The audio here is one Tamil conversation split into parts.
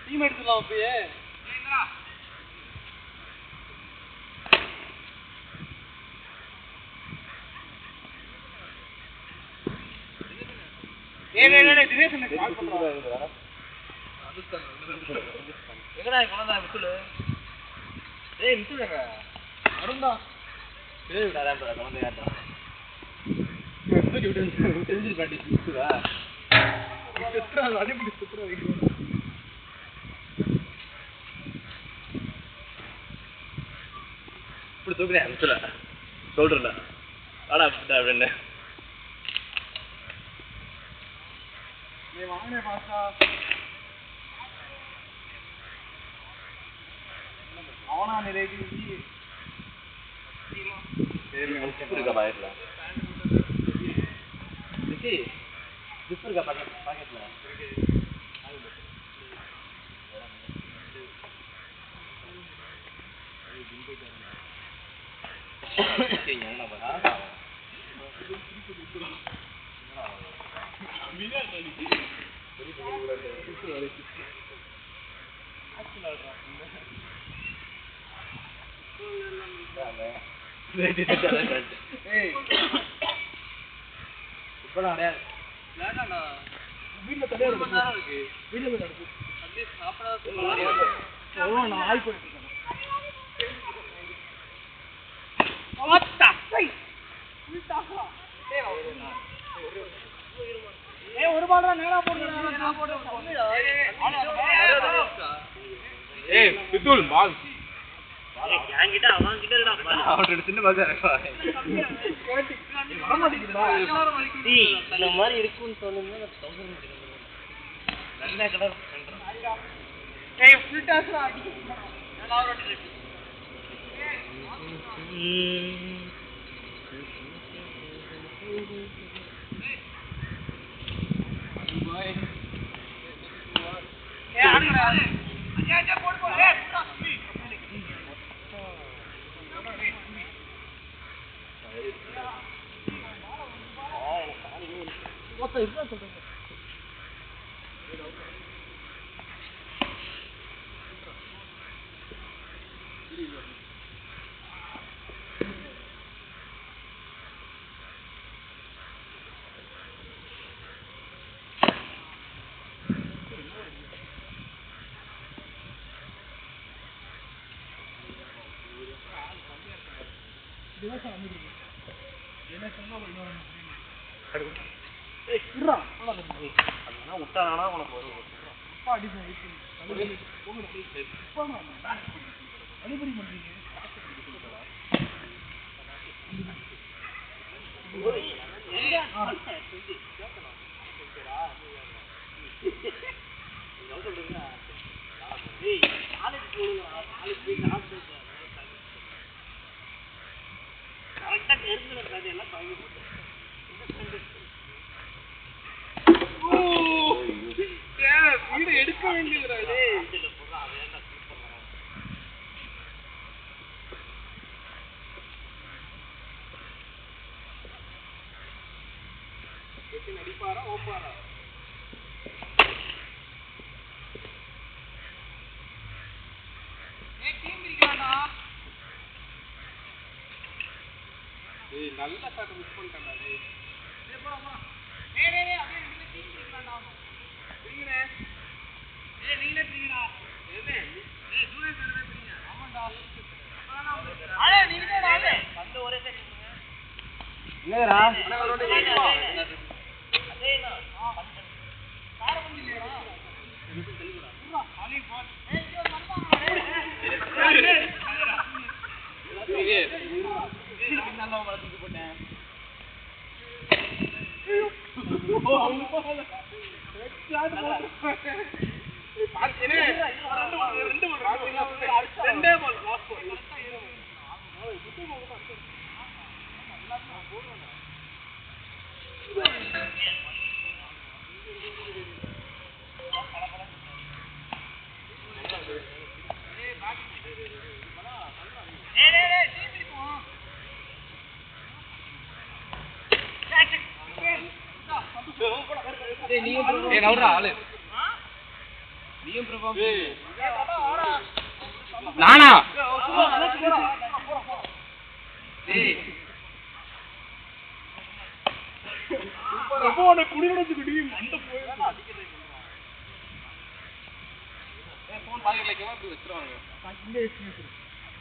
டீம் எடுத்துலாம் அப்பயே எங்கடா கொண்டா விசுலு ஏய் விசுலங்க அருண்டா ஏய் விடாதடா கொண்டா யாரடா தெரிஞ்சு பாட்டி விசுடா சுத்ரா அடிபடி சுத்ரா இப்படி தூக்குறேன் விசுல சொல்றல வாடா அப்படின்னு நீ வாங்கனே பாஸ்டா அவனா நிறைய சரி இருக்கா பாக்கெட்ல விசி ஜிப் இருக்கா பாக்கெட்ல என்ன பண்ணா வீட்டுல தடையா இருக்கு வீட்டுல நடக்கும் அப்படியே சாப்பிடாத நான் ஆய் போயிட்டு ஒரு பால் தான் நேரா போடுறேன் பால் சின்ன இந்த மாதிரி இருக்குன்னு சொல்லுங்க நல்ல கலர் விட்டானா உனக்கு வரும் எடுக்க வேண்டியது நடிப்பாரா ஓப்பாரா நல்ல சாட்டை மிஸ் பண்ணிட்டேன்டா ஏய் நவுறா ஆளு நீயும் பிரபா நானா டேய் பிரபா உன்னை குடிறதுக்கு டி மண்ட போயிடா அடிக்கதே ஏய் ஃபோன் பாக்கெட்ல கேமா இப்படி வெச்சுறாங்க இங்க ஏசி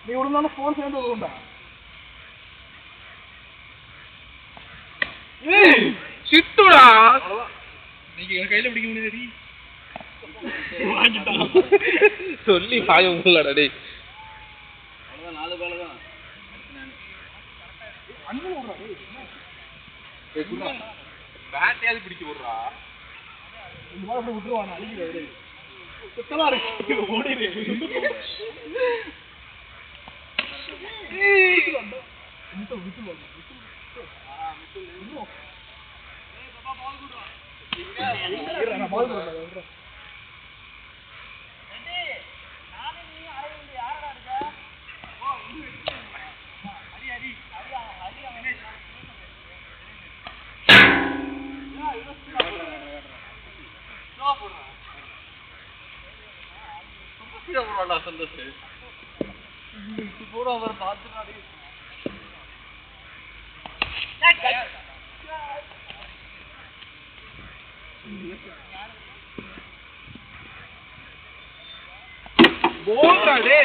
நீ உடனே ஃபோன் சேர்ந்து வரும்டா ஏய் சிட்டுடா நீங்க என் கையில பிடிக்க முடியாதுடி வாங்கிட்டா சொல்லி பாய உள்ளடா டேய் அவ்வளவுதான் நாலு பால் தான் அண்ணு ஓடுறா டேய் குடுடா பேட்டையாவது பிடிச்சு ஓடுறா இந்த பால் அப்படியே விட்டுருவானா அடிக்குது டேய் சுத்தமா இருக்கு ஓடிரு ஏய் இந்த விட்டு வா சந்தோஷ் கூட அவர் பார்த்துனாடி बोलता डे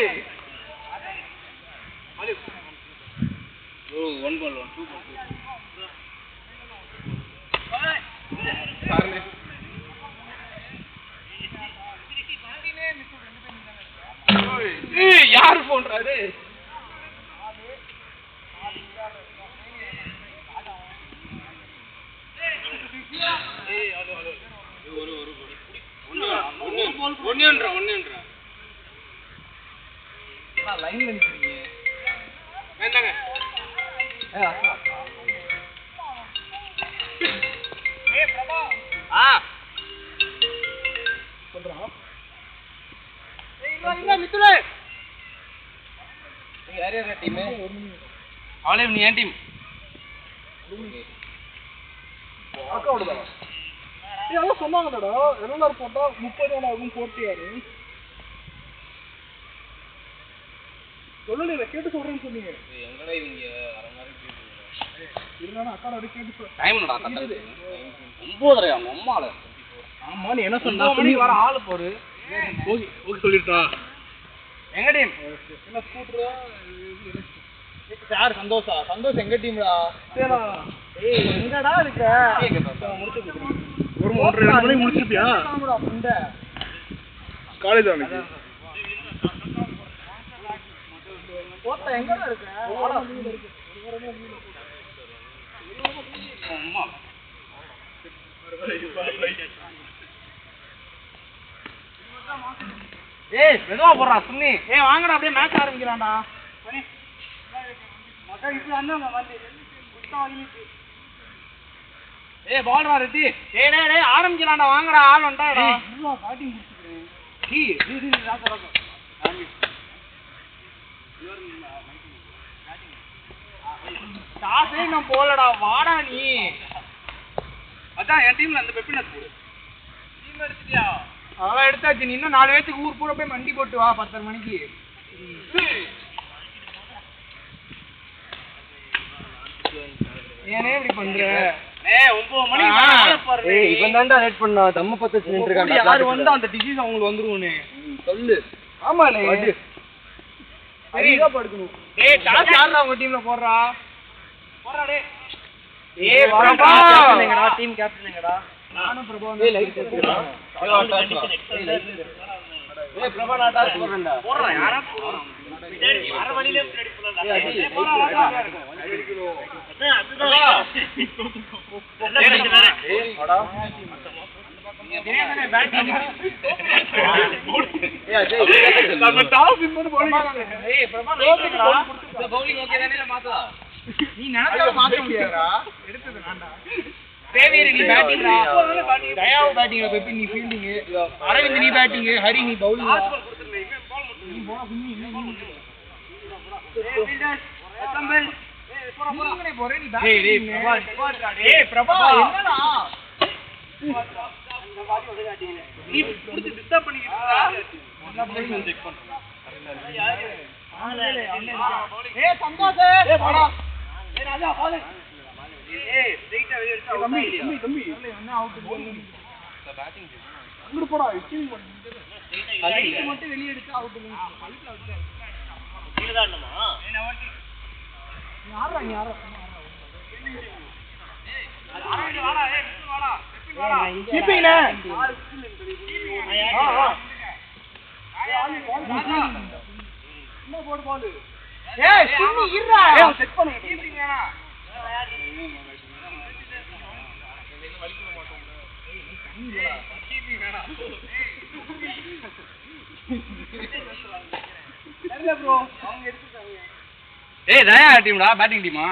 ओ 1 ball 1 2 ball सारने ए यार फोन रहा डे ए हेलो हेलो ஒரு ஒன்னியன்றா லைன்ல நிக்கிறீங்க வேண்டாங்க ஏய் பிரபா சொல்றா ஏய் இல்ல மிதுலே நீ யாரே டீம் அவளே நீ ஏன் டீம் அக்கா ஓடுதா ஏய் அத சொன்னாங்கடா எல்லாரும் போட்டா 30 ரன் ஆகும் போட்டியாரு சொல்லல கேட்டு சொல்றேன்னு சொன்னீங்க எங்கடா இவங்க அரை மணி கேக்குறாங்க இருந்தானே அக்கா வரை கேட்டு டைம் என்னடா கரெக்ட்டா 9:30 அவங்க அம்மால ஆமா நீ என்ன சொன்னா நீ வர ஆளு போடு ஓகே ஓகே சொல்லிட்டா எங்க டீம் என்ன ஸ்கூட்டரா யார் சந்தோஷ் எங்க டீம்டா சேரா ஏய் எங்கடா இருக்க முடிச்சு குடுறேன் ஒரு 3:30 மணிக்கு முடிச்சிட்டியா ஆமாடா புண்ட காலேஜ் அன்னைக்கு போட்ட எங்கடா இருக்க ஓடா இருக்கு அம்மா ஏய் மெதுவா போறா சுன்னி ஏய் வாங்கடா அப்படியே மேட்ச் ஆரம்பிக்கலாம்டா சரி மக்கா இது அண்ணா வந்து குட்டா வாங்கிட்டு ஏய் பால்ரா ரெட்டி டேய் டேய் ஆரம்பிக்கலாம்டா வாங்கடா ஆள் வந்தாடா நல்லா பேட்டிங் குடுத்துறேன் டீ ராசா டாஸே நான் போலடா வாடா நீ அதான் என் டீம்ல அந்த பெப்பினஸ் போடு டீம் எடுத்துட்டியா அவ எடுத்தாச்சு நீ இன்னும் 4 பேருக்கு ஊர் பூரா போய் மண்டி போட்டு வா 10:30 மணிக்கு ஏனே இப்படி பண்ற ஏய் 9 மணிக்கு ஆள பாரு ஏய் இவன் தான்டா லேட் பண்ணா தம்ம பத்த நின்னு இருக்கான்டா யார் வந்தா அந்த டிசீஸ் அவங்களுக்கு வந்துருவோனே சொல்லு ஆமானே சரியா படுக்கணும் டேய் டாஸ் யாரா உங்க டீம்ல போறா டேய் ஏய் பிரபா எங்கடா டீம் கேப்டன் எங்கடா நானும் பிரபா ஏய் லைட் எடுத்துடா ஏய் பிரபா நான் டாஸ் போறேன்டா போறா யாரா போறா அரை மணில ரெடி பண்ணடா ஏய் போறா அடிக்கணும் அதுதான் ஏய் வாடா ஏய் பேட்டிங் ஏய் அஜய் நம்ம டாஸ் இன்னொரு போலிங் ஏய் பிரபா லைட்டா இந்த பவுலிங் ஓகே தானே மாத்தா நீ நினைச்சா மாத்த முடியாதுடா எடுத்தது வேண்டாம் தேவேரி நீ பேட்டிங்டா தயாவு பேட்டிங்ல பெப்பி நீ ஃபீல்டிங் அரவிந்த் நீ பேட்டிங் ஹரி நீ பவுலிங் நீ போடா குன்னி என்ன ஏய் ஃபீல்டர் கம்பல் ஏய் போடா நீ போறே நீ பேட்டிங் ஏய் பிரபா என்னடா நீ புடிச்சு டிஸ்டர்ப் பண்ணிக்கிட்டு செக் பண்றேன். ஏய் சந்தோஷ் ஏய் வாடா. ஏய் ராஜா பால். ஏய் ஸ்ட்ரைட்டா வெளிய எடுத்து தம்பி என்ன அவுட் பேட்டிங் அங்க போடா எச்சிங் பண்ணு. ஸ்ட்ரைட்டா மட்டும் வெளிய எடுத்து அவுட் பண்ணு. பல்ல அவுட். கீழ தான்மா. ஏய் ஓட்டி. நீ ஆடுறா ஏய் ஆடுடா வாடா ஏய் விட்டு வாடா. வாடா. கீப்பிங்ல. என்ன போடு பால். ஏய் சுண்ணி இருடா. ஏய் செக் பண்ணு. கீப்பிங் வேணா. வலிக்க மாட்டோம். ஏய் கீப்பிங் வேணா. தெரியல ப்ரோ அவங்க எடுத்துட்டாங்க. ஏய் தயா டீம்டா பேட்டிங் டீமா.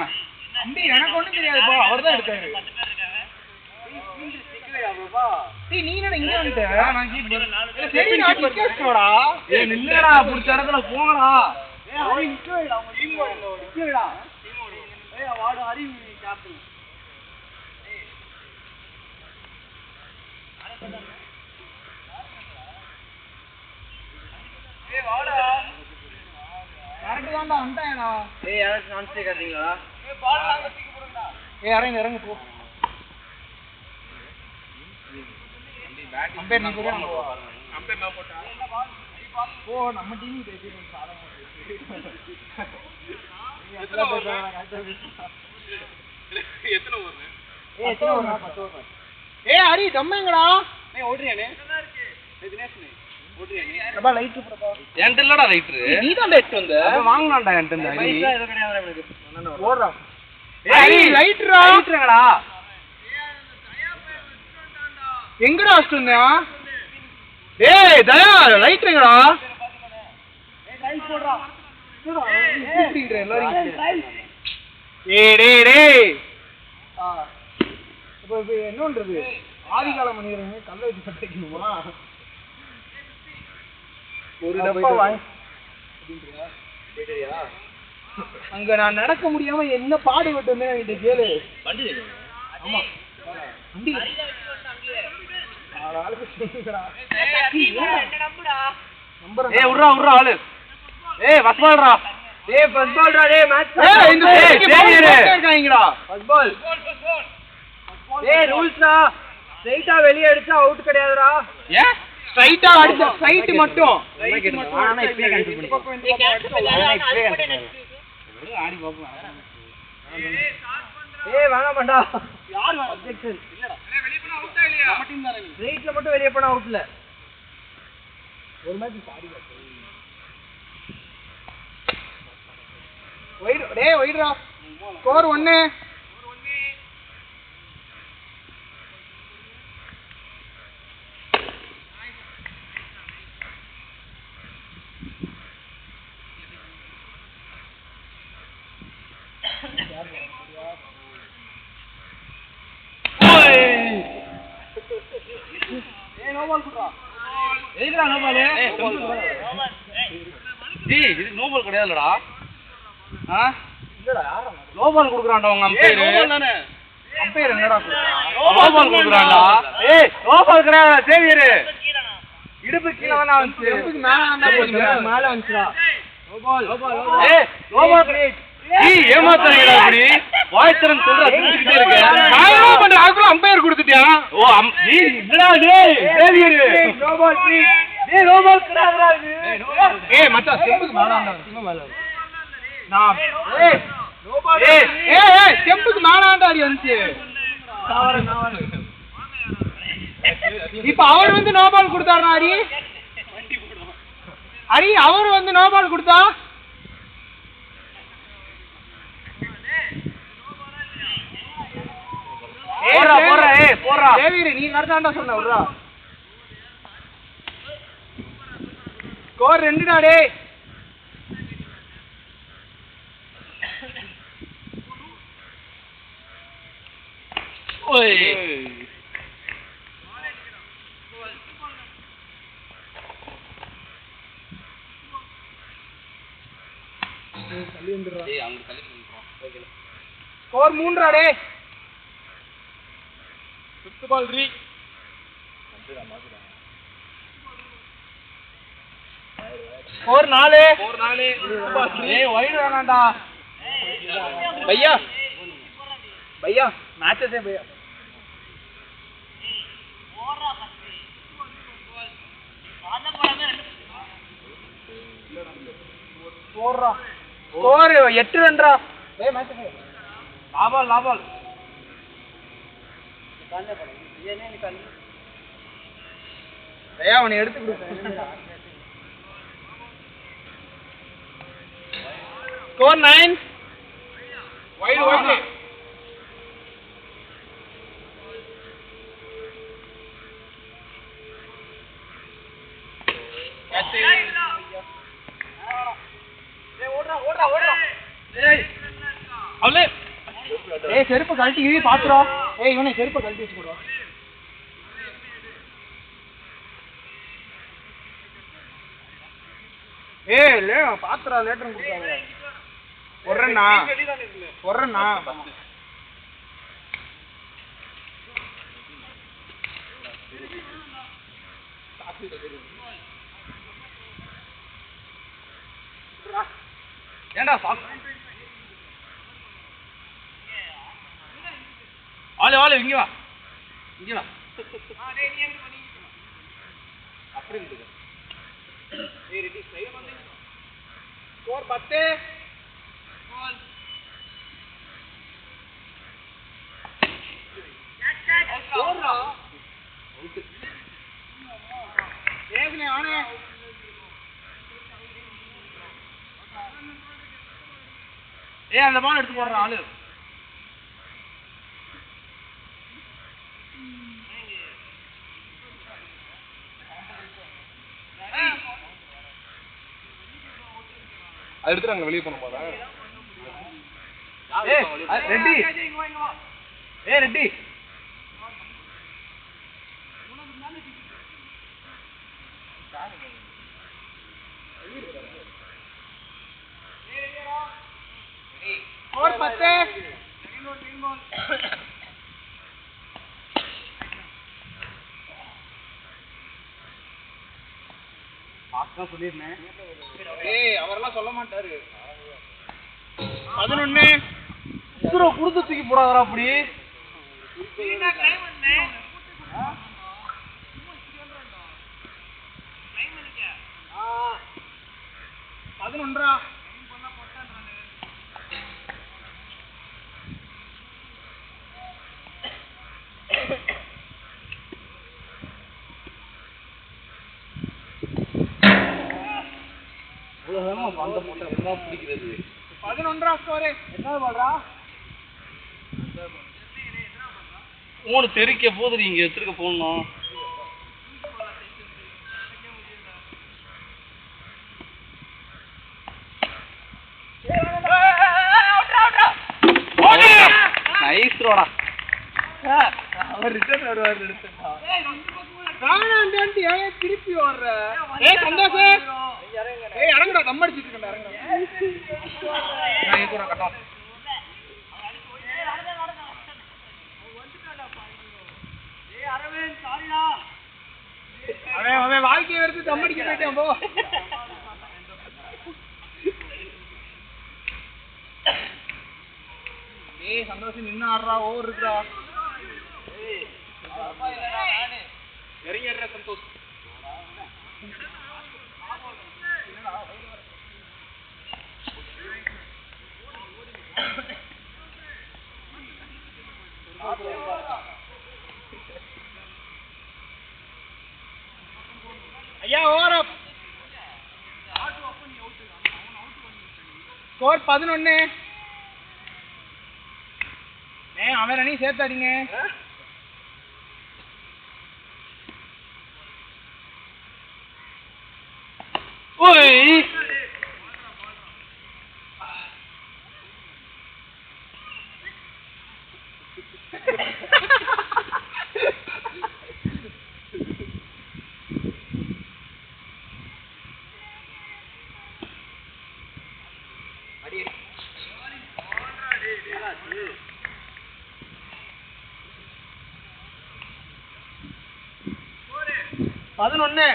தம்பி எனக்கு ஒண்ணும் தெரியாது போ அவர்தான் எடுத்தாரு. டேய் நீ என்ன இங்க வந்துட்ட? நான் கீப்பர். சரி நான் டிக்கெட்ஸ்டா. ஏய் நில்லடா புடிச்ச இடத்துல போங்கடா. ஏய் அவன் நிக்கவேடா அவங்க டீம் ஓடல நிக்கவேடா. டீம் ஓடு. ஏய் வாடு அறிவு கேப்டன். ஏய் வாடா. கரெக்ட் தான்டா வந்துட்டேனா. ஏய் யாராச்சும் சான்ஸ் கேக்குறீங்களா? ஏய் பால் அங்க தூக்கி போடுடா. ஏய் இறங்கு போ. அம்பேர் நீ போடு. அம்பேர் நான் போட்டா. ஓ நம்ம டீம் பேசிட்டு சாதம் போட்டு. எத்தனை ஓவர்? எத்தனை ஓவர்? ஏய் எத்தனை ஓவர்? 10 ஓவர். ஏய் ஹரி தம்மங்கடா. ஏய் ஓடுறியானே? நல்லா இருக்கு. ஏய் தினேஷ் நீ ஓடுறியானே? அப்பா லைட் போடுப்பா. என்கிட்ட இல்லடா லைட். நீ தான் லைட் வந்த. அப்ப வாங்குனான்டா என்கிட்ட இந்த ஹரி. லைட் எது கிடையாது எனக்கு. ஓடுறா. ஏய் ஹரி லைட்ரா. லைட்ங்கடா. எங்கடா வச்சிருந்தா? ஏய் தயா லைட்ங்கடா. ஏய் லைட் போடுடா. கூப்பிடுறேன் எல்லாரும். டேய். இப்போ என்ன பண்றது? ஆதிகால மனிதரங்க கல்ல வச்சு கட்டிக்கணுமா? ஒரு டப்பா வாங்கி அப்படிங்கறியா? போய்டியா? அங்க நான் நடக்க முடியாம என்ன பாடுபட்டு வந்தேன் இந்த கேளு. வண்டி. ஆமா. வண்டி. ஆளுக்கு சொல்லுடா. என்ன நம்புடா? நம்பர். ஏய் உட்றா ஆளு. ஏய் ஃபர்ஸ்ட் பால்டா. ஏய் ஃபர்ஸ்ட் பால்டா டேய் மேட்ச். ஏய் இந்த சேவியர் இருக்காங்கடா. First ball. ஏய் ரூல்ஸ்டா. ஸ்ட்ரைட்டா வெளிய அடிச்சா அவுட் கிடையாதுடா. ஏன்? ஸ்ட்ரைட்டா அடிச்சா ஸ்ட்ரைட் மட்டும். ரைட் மட்டும். ஆனா இப்பவே கன்ஃபியூஸ் பண்ணி. ஆடி பாப்போம். ஏய் ஸ்டார்ட் பண்றா. ஏய் வேணாம்டா. யார் அப்ஜெக்ஷன்? இல்லடா. வெளிய போனா அவுட்டா இல்லையா? நம்ம டீம் தானே. ரைட்ல மட்டும் வெளிய போனா அவுட் இல்ல. ஒரு மேட்ச் ஆடி பாப்போம். வைட் டேய் வைட்ரா. ஸ்கோர் 1. ஏய் நோ பால் குட்றா. எதுக்குடா நோ பால்? டேய் இது நோ பால் கிடையாதுடா. இல்லடா யாரா நோ பால் குடுக்குறான்டா உங்க அம்பையர். நோ பால் தானே. அம்பையர் என்னடா குடுக்குறான்? No ball குடுக்குறான்டா. ஏய் நோ பால் கிடையாதுடா சேவியர். இடுப்பு கீழ தான வந்துச்சு. இடுப்புக்கு மேல ஆண்டா மேல வந்துச்சுடா. No ball. ஏய் நோ பால் கிரேட். ஏய் ஏமாத்துறீங்கடா அப்படி. வாய்ஸ்ரன் சொல்றா தெரிஞ்சிட்டே இருக்கு. நான் என்ன பண்ற அதுக்குள்ள அம்பையர் கொடுத்துட்டியா? ஓ நீ என்னடா டேய் சேவியர். நோ பால் ப்ளீ. டேய் நோ பால் கிடையாதுடா இது. ஏய் மச்சான் ஸ்டெம்புக்கு மேல ஆண்டா. சும்மா மேல. நான் ஏய் நோ பால். ஏய் ஸ்டெம்புக்கு மேல ஆண்டா அடி வந்துச்சு. நான் இப்ப அவர் வந்து நோ பால் கொடுத்தாருடா அடி. அடி அவர் வந்து நோ பால் கொடுத்தா போறா. தேவீர் நீ கரெக்டாண்டா சொன்ன விடுறா. ஸ்கோர் 2டா டேய். ஓய் தள்ளி வந்துடுறா. டேய் அங்க தள்ளி நின்றோம். ஓகே ஸ்கோர் 3டா டேய். 5th பால் 3. ஸ்கோர் 4. ஏய் வைடு வேணாம்டா. भैया भैया मैच है भैया. स्कोर 8 रनरा. ए मैच है. लाबॉल निकालने पड़ेगा. ये नहीं निकालनी भैया उन्हें எடுத்து கொடு. स्कोर 9. वाइड செருப்பு கழட்டி பாத்துறா. இவனை செருப்பை கழட்டி வச்சு போடுவா. பாத்துறா லேட்டர் கொடுத்தாங்க. ஒர்றண்ணா ஏண்டா ஆளு இங்க வா அப்படி இருக்கு. ஸ்கோர் 10. அந்த பால் எடுத்து போடுற ஆளு. அது எடுத்துறாங்க வெளியே போன போதா. ரெட்டி ரெட்டி और 10. சொல்லிருந்தேன். அவரெல்லாம் சொல்ல மாட்டாரு. 11. குடுத்து தூக்கி போடாதரா அப்படி. 11. பிடிக்கிறது 11 ஸ்கோர். என்ன பால்றா 3 தெறிக்க போது நீங்க எடுத்துக்க போடணும். நைஸ் ரோடா. அவர் ரிட்டர்ன் வருவார் எடுத்துட்டா. காணாண்டாண்டி ஏன் திருப்பி வர்ற? சந்தோஷ் இறங்குடா. தம் அடிச்சிட்டு இருக்கேன். இறங்குடா. நான் ஏன் கூட கட்டா. அவன் வாழ்க்கையை எடுத்து தம் அடிக்க போயிட்டான் போ. சந்தோஷம் நின்று ஆடுறா. ஓவர் இருக்குடா. இறங்கிடுற சந்தோஷ். ஐயா ஓவர் அப். ஸ்கோர் 11. அவன் அணி சேர்த்தாடிங்க. ஓய் அடி 11.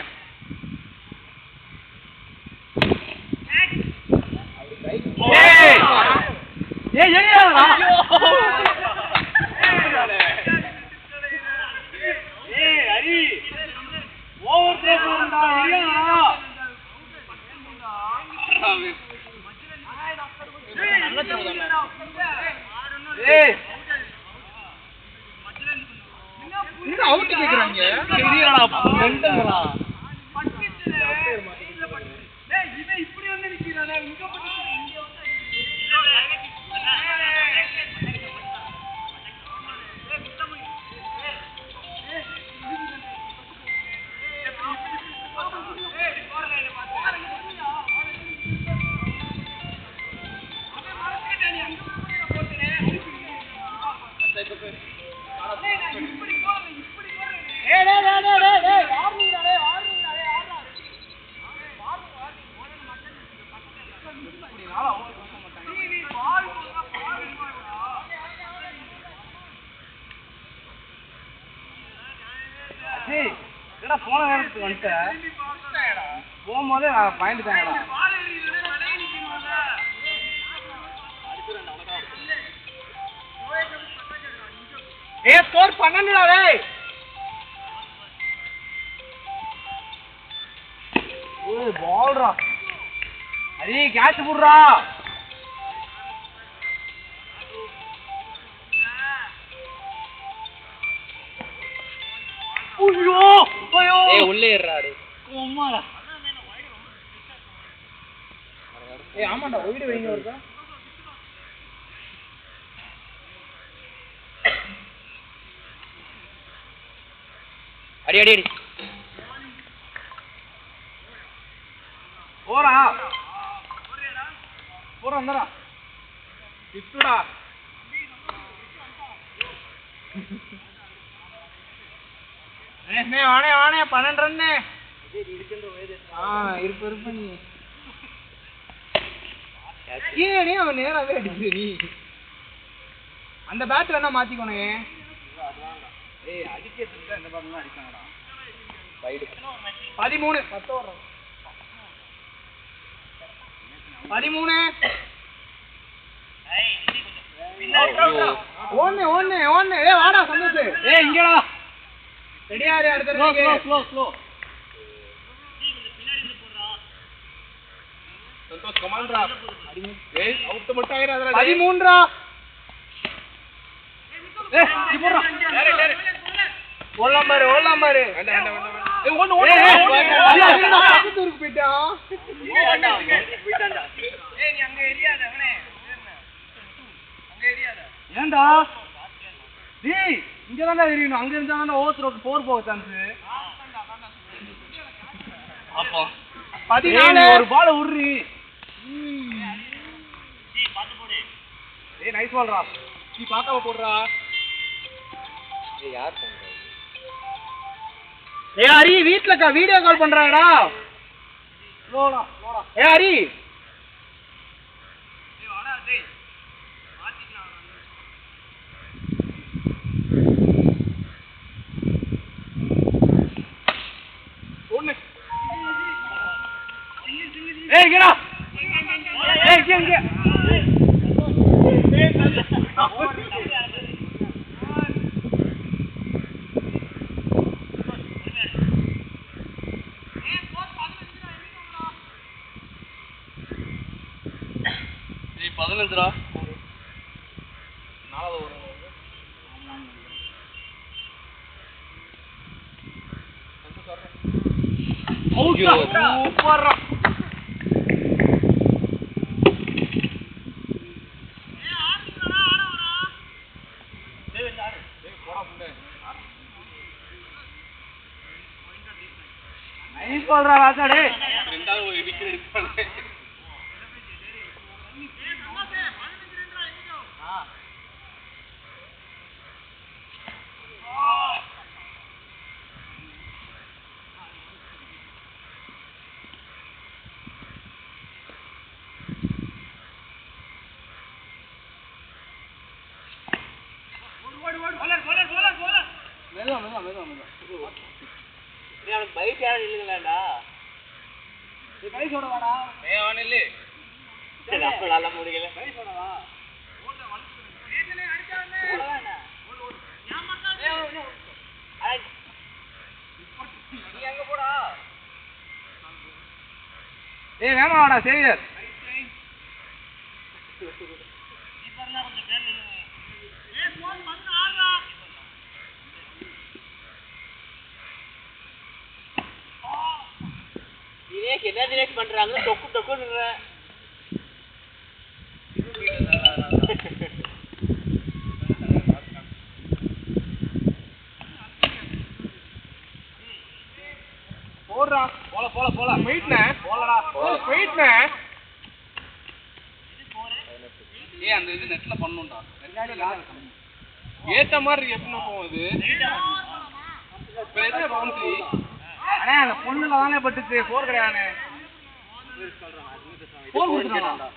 அவுட் கேக்குறாங்க. போன நேரத்துக்கு வந்துட்டேன் போகும்போதே பாயிண்ட் தாங்கடா. ஸ்கோர் 12 டேய். ஓய் பால்ரா. அடி கேட்ச் புடுறா. ஐயோ ஐயோ ஏய் உள்ளே ஏறடா டேய். அம்மாடா. ஏய் ஆமாடா ஒயிட் வெயிங்க வருதா? அடி அடி அடி. போடா. போடா வந்தடா. இத்துடா. வானே 12 ரன். இருப்ப நீ ஏனே அவன் நேராவே அடிச்சு நீ அந்த பேட் வேணா மாத்திக்கோனே. ஏய் அடிக்கிறதுக்கு இந்த பால் தான் அடிச்சாங்கடா. Wide 13 10 over 13. ஏய் கொஞ்சம் ஓன்னு ஏய் வாடா சந்தோஷ். ஏய் இங்கடா ரெடியா இரு. அடுத்து ஸ்லோ சந்தோஷ் கமாண்டரா. ஏய் அவுட் மட்டும் ஆயிராதடா. 13 ஏய் நீ போடா. டேரக்ட் ஓடலாம் பாரு. வேண்டாம். ஏய் ஓடு. ஏய் பக்கத்துக்கு போய்டா. போய்டான்டா. ஏய் நீ அங்க ஏரியாடா அவனே. அங்க ஏரியாடா. ஏன்டா? டேய் இங்க தான்டா ஏறியணும். அங்க இருந்தா ஓவர் ரோட் 4 போக சான்ஸ். அப்பா 14 ஒரு பால் உர்றி. டீ பாத்து போடு. ஏய் நைஸ் பால்ரா. நீ பாக்காம போடுறா. ஏய் யார் பண்றா? ஏய் ஹரி வீட்லக்கா வீடியோ கால் பண்றாடா. லோடா. ஏய் ஹரி. ஏய் வாடா டேய். மாத்திக்கலாம் ஒண்ணு. ஏய் இங்கடா. ஏய் இங்க. ஏய் பதினஞ்சுடா. நாலாவது ஓவர். சூப்பர்ரா. நைஸ் பால்ரா ராசாடே. ரெண்டாவது ஒரு விக்கெட் எடுத்தானே. பைக் யாரும் இல்லைங்களாடா. நீ கை சொல்ல வாடா. ஏய் அவன் இல்ல. அப்ப முடியல ஏய் வேணாடா சேவியர் என்ன டிரெக்ட் பண்றாங்க டொக்கு டொக்குன்ற போடுறா போல வெயிட்னே போலடா வெயிட்னே ஏய் அந்த இது நெட்ல பண்ணனும்டா ஏத்த மாதிரி எப்பனா போகுது பெரிய பவுண்டரி அண்ணே அந்த பொண்ணுல தானே பட்டுச்சு போர் கிடையானே போர் கொடுத்துறானடா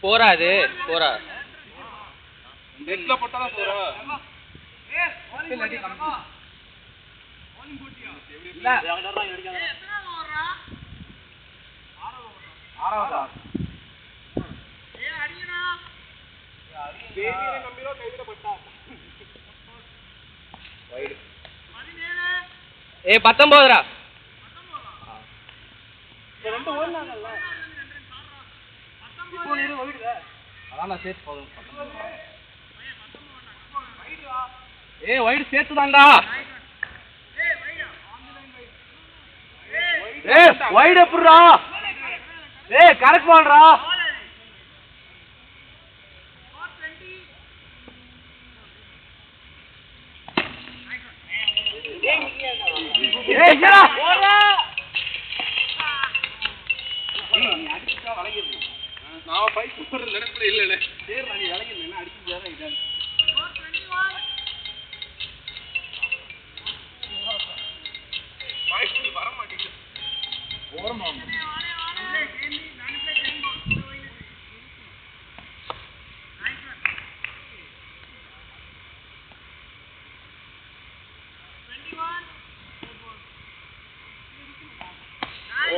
போறாது போறா நெட்ல போட்டா தான் போறா ஏய் வாலி அடி கம்மி வாலி போட்டியா இல்ல எங்கடா எடுக்காத எத்தனை ஓடுறா ஆறாவதா ஏய் அடிங்கடா தேவியே நம்பிரோ கைவிட பட்டா வைட் 17 ஏய் 19 ரா 19 ரெண்டு ஓடுனாங்கல்ல இப்போ நீ வைடுடா அதான் நான் சேட் போறேன் 19 வைடுடா ஏய் வைடு சேட் தான்டா ஏய் வைடா ஆன்லைன் வைடு ஏய் வைடு புறா ஏய் கரெக்ட் பால்டா ஏய் ஜரா போடா ஏய் நீ அடிச்சா வளையிரு நான் பைக் போற நினைப்புல இல்லனே சரி நான் வளையிரு என்ன அடிச்சு வேற இதான் 21 பைக் வர மாட்டேங்குது ஓரமா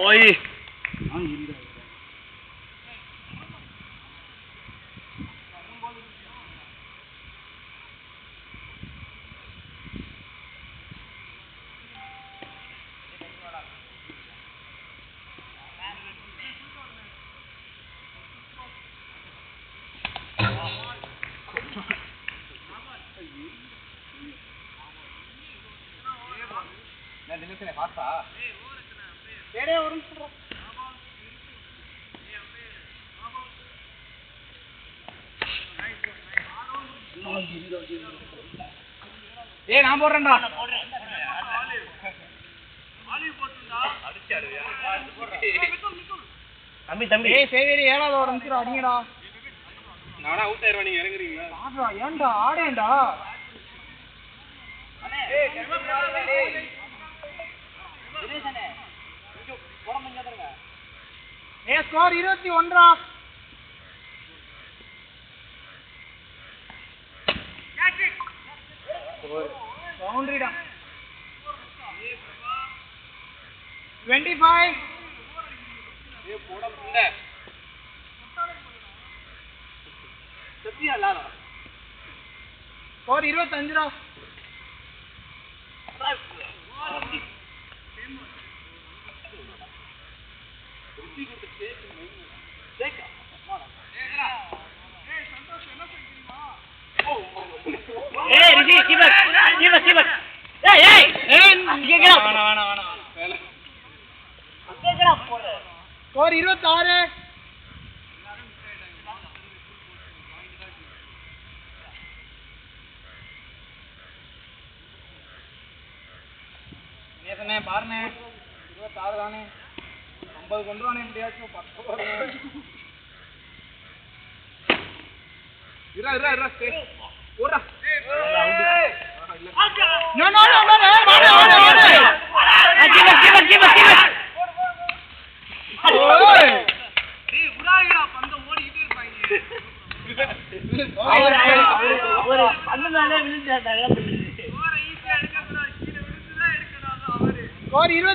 ஓய் நான் இருடா நான் நினைச்சேனே பாத்தா ஏய் ஓரச்சனா டேடே ஒரு நிமிஷம் ஏய் நான் போடுறேன்டா ஆலிவ் போட்டுடா அடிச்சாடுயா தம்பி தம்பி ஏய் சேவேரி ஏழாவது ஒரு நிமிஷம் அடிங்கடா நானா அவுட் ஆயிரவா நீங்க இறங்குறீங்களா ஆடுடா ஏன்டா ஆடேன்டா அண்ணே ஏய் கர்ம டேய் தினேஷனே இங்க போட முடியாதுங்க ஏய் ஸ்கோர் 21 ரா boundary da 25 ये போடா புண்ட சத்தியா லாரா ஸ்கோர் 25 ரா ஏய் ரிஷி சிவக் ஏய் இங்க கேடா வேணா அங்க கேடா போற ஸ்கோர் 26 நேசனே பாருனே 26 தானே 50 கொண்டு வானே எப்படியாச்சும் 10 வரணும் இறா ஸ்டே ஓடா No. Give us. ஓய் டேய் உடாயிடா பந்த ஓடிட்டே இருப்பாங்க ஒரு பந்தனாலே விழுந்தாடா ஓர ஈஸியா எடுக்கறதா கீழ விழுந்துதா எடுக்கறாதோ அவரே ஸ்கோர் 20